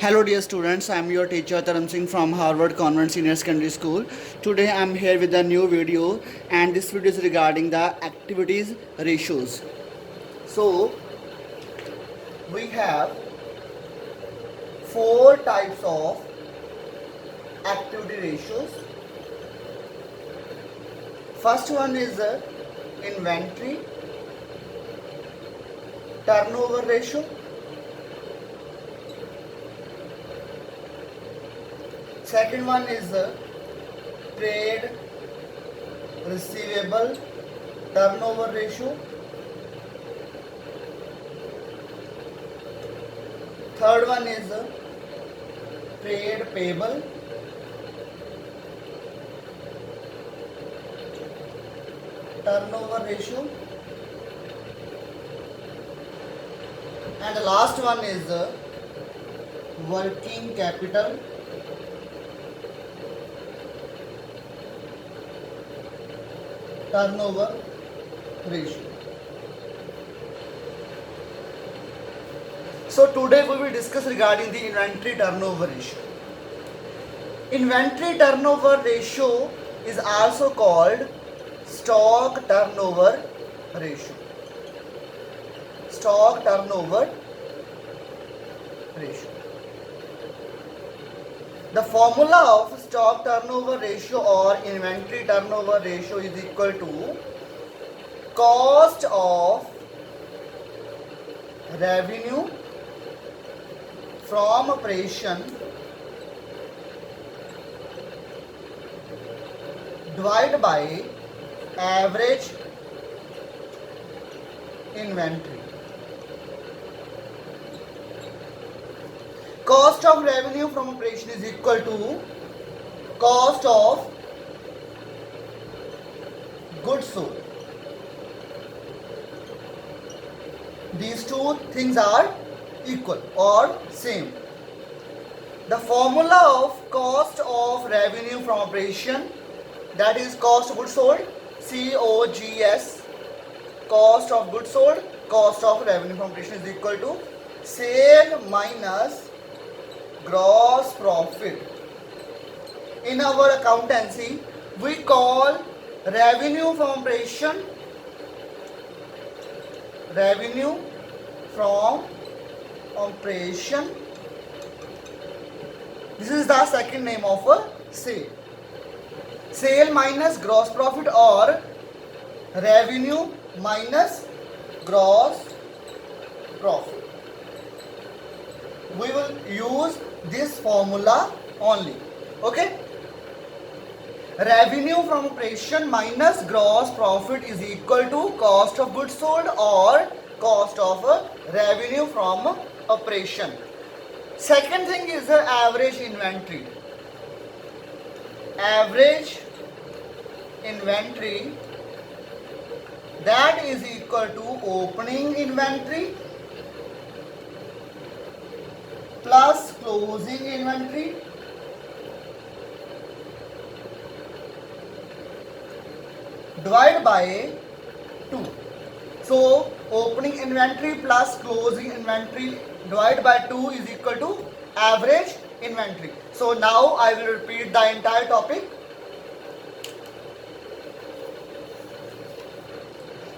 Hello dear students, I am your teacher Taram Singh from Harvard Convent Senior Secondary School. Today I am here with a new video and this video is regarding the activities ratios. So we have four types of activity ratios. First one is inventory turnover ratio. Second one is trade receivable turnover ratio. Third one is trade payable. Turnover ratio. And the last one is working capital turnover ratio. So today we will discuss regarding the inventory turnover ratio. Inventory turnover ratio is also called stock turnover ratio. Stock turnover ratio. The formula of stock turnover ratio or inventory turnover ratio is equal to cost of revenue from operation divided by average inventory. Cost of revenue from operation is equal to cost of goods sold. These two things are equal or same. The formula of cost of revenue from operation, that is cost of goods sold, COGS, cost of goods sold, cost of revenue from operation is equal to sale minus gross profit. In our accountancy, we call revenue from operation This is the second name of a sale. Sale minus gross profit or revenue minus gross profit. We will use this formula only. Okay? Revenue from operation minus gross profit is equal to cost of goods sold or cost of revenue from operation. Second thing is the average inventory. Average inventory, that is equal to opening inventory plus closing inventory divided by 2. So opening inventory plus closing inventory divided by 2 is equal to average inventory. So now I will repeat the entire topic.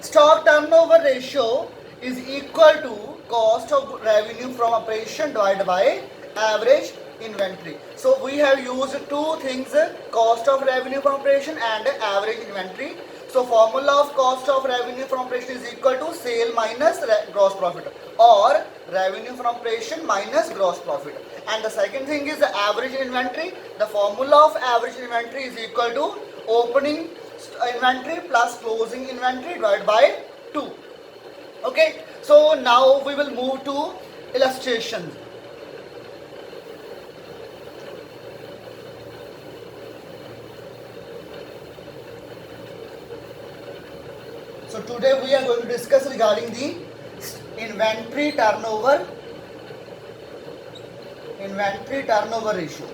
Stock turnover ratio is equal to cost of revenue from operation divided by average inventory. So we have used two things, cost of revenue from operation and average inventory. So formula of cost of revenue from operation is equal to sale minus gross profit or revenue from operation minus gross profit. And the second thing is the average inventory. The formula of average inventory is equal to opening inventory plus closing inventory divided by 2. Okay, so now we will move to illustrations. So today we are going to discuss regarding the inventory turnover ratio.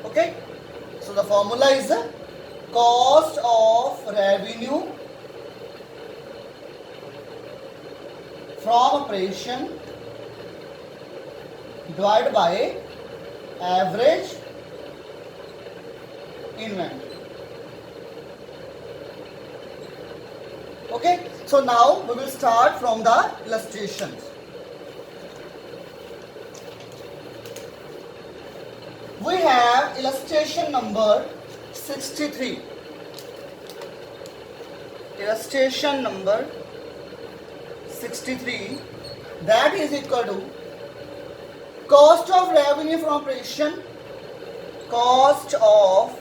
Okay, so the formula is the cost of revenue from operation divided by average inventory. Okay, so now we will start from the illustrations. We have illustration number 63. Illustration number 63, that is equal to cost of revenue from operation. Cost of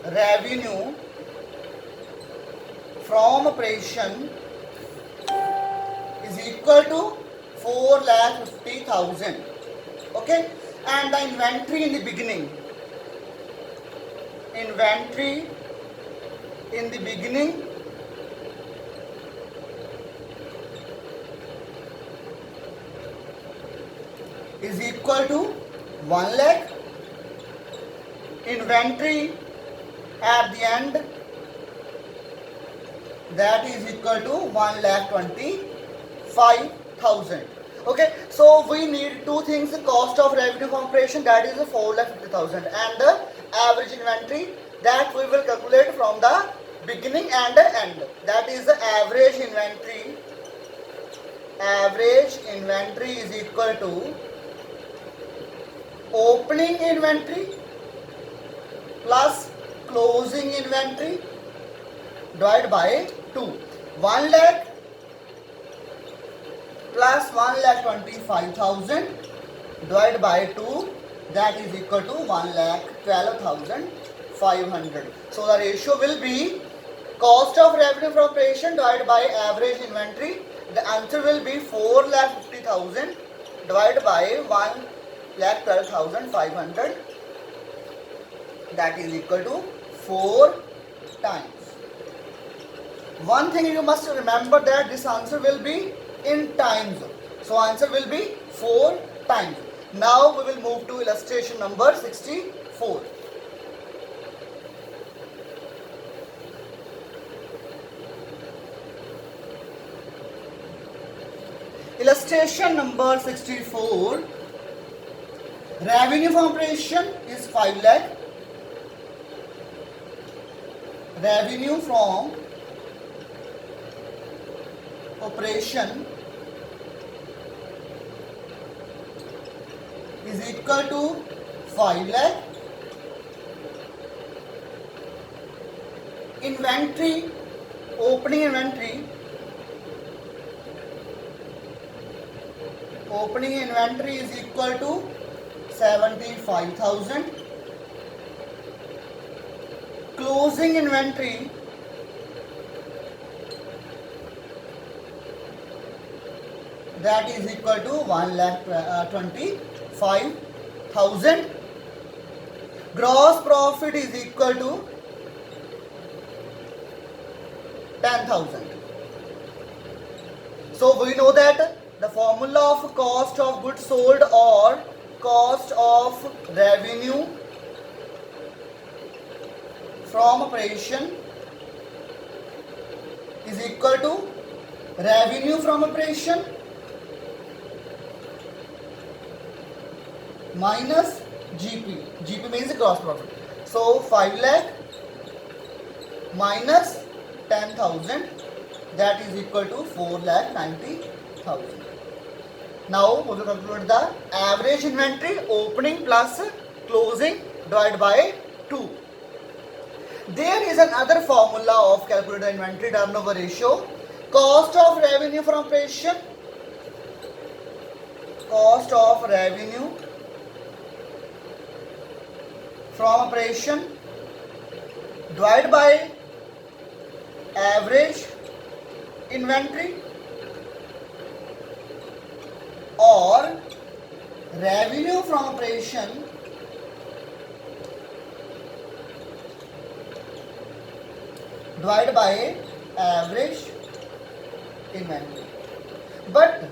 revenue from operation is equal to 4,50,000. Okay, and the inventory in the beginning. Inventory in the beginning is equal to 1 lakh. Inventory at the end, that is equal to 1,25,000. Okay, so we need two things: cost of revenue from operation, that is 4,50,000, and the average inventory, that we will calculate from the beginning and the end, that is the average inventory. Average inventory is equal to opening inventory plus closing inventory divided by 2. 1 lakh plus 1,25,000 divided by 2, that is equal to 1,12,500. So the ratio will be cost of revenue from operation divided by average inventory. The answer will be 4,50,000 divided by 1,12,500, that is equal to 4 times. One thing you must remember, that this answer will be in times. So answer will be 4 times. Now we will move to illustration number 64. Illustration number 64. Revenue from operation is 5 lakh. Revenue from operation is equal to 5 lakh. Inventory, opening inventory is equal to 75,000. Closing inventory that is equal to 1,25,000. Gross profit is equal to 10,000. So we know that the formula of cost of goods sold or cost of revenue from operation is equal to revenue from operation minus GP. GP means gross profit. So 5 lakh minus 10,000, that is equal to 4,90,000. Now we will calculate the average inventory, opening plus closing divided by 2. There is another formula of calculating inventory turnover ratio. Cost of revenue from operation, cost of revenue from operation divided by average inventory, or revenue from operation divided by average inventory. But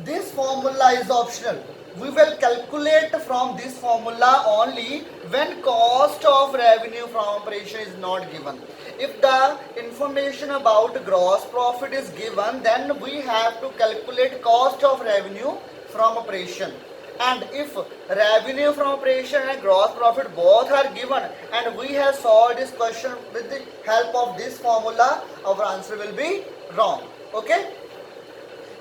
this formula is optional. We will calculate from this formula only when cost of revenue from operation is not given. if the information about gross profit is given, then we have to calculate cost of revenue from operation. And if revenue from operation and gross profit both are given and we have solved this question with the help of this formula, our answer will be wrong. Okay,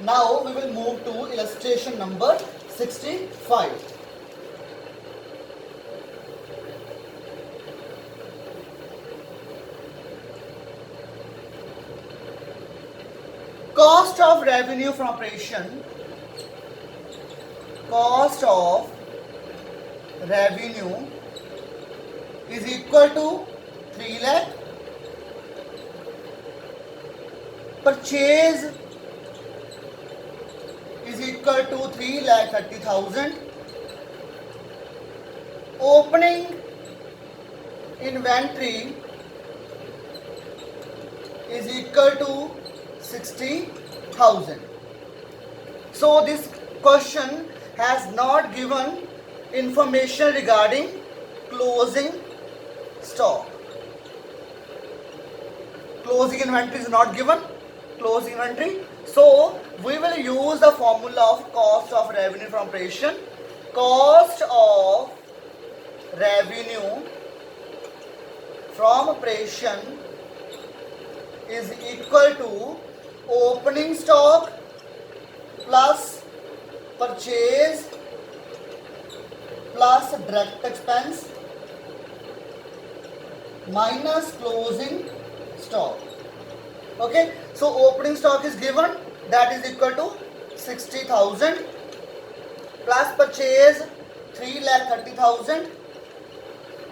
now we will move to illustration number 65. Cost of revenue from operation, cost of revenue is equal to 3 lakh. Purchase is equal to 3,30,000. Opening inventory is equal to 60,000. So this question has not given information regarding closing stock. Closing inventory is not given. Closing inventory. So we will use the formula of cost of revenue from operation. Cost of revenue from operation is equal to opening stock plus purchase plus direct expense minus closing stock. Okay, so opening stock is given, that is equal to 60,000 plus purchase 3,30,000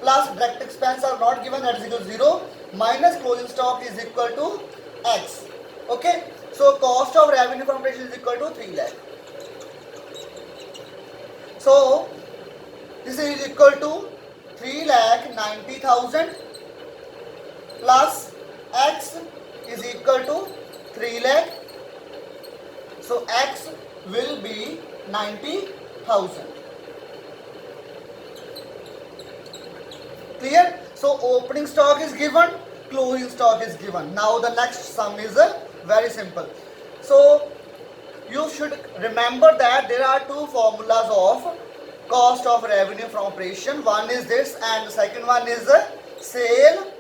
plus direct expense are not given, that is equal to 0, minus closing stock is equal to X. Okay, so cost of revenue from operation is equal to 3 lakh. So this is equal to 3,90,000 plus X is equal to 3 lakh. So X will be 90,000. Clear? So opening stock is given, closing stock is given. Now the next sum is very simple. So you should remember that there are two formulas of cost of revenue from operation. One is this and the second one is sale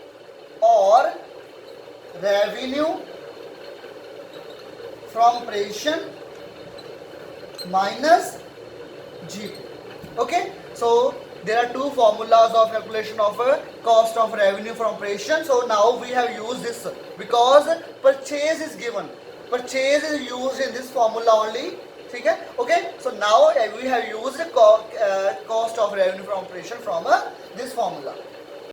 or revenue from operation minus GP. Okay, so there are two formulas of calculation of cost of revenue from operation. So now we have used this because purchase is given. Purchase is used in this formula only. Okay, so now we have used cost of revenue from operation from this formula.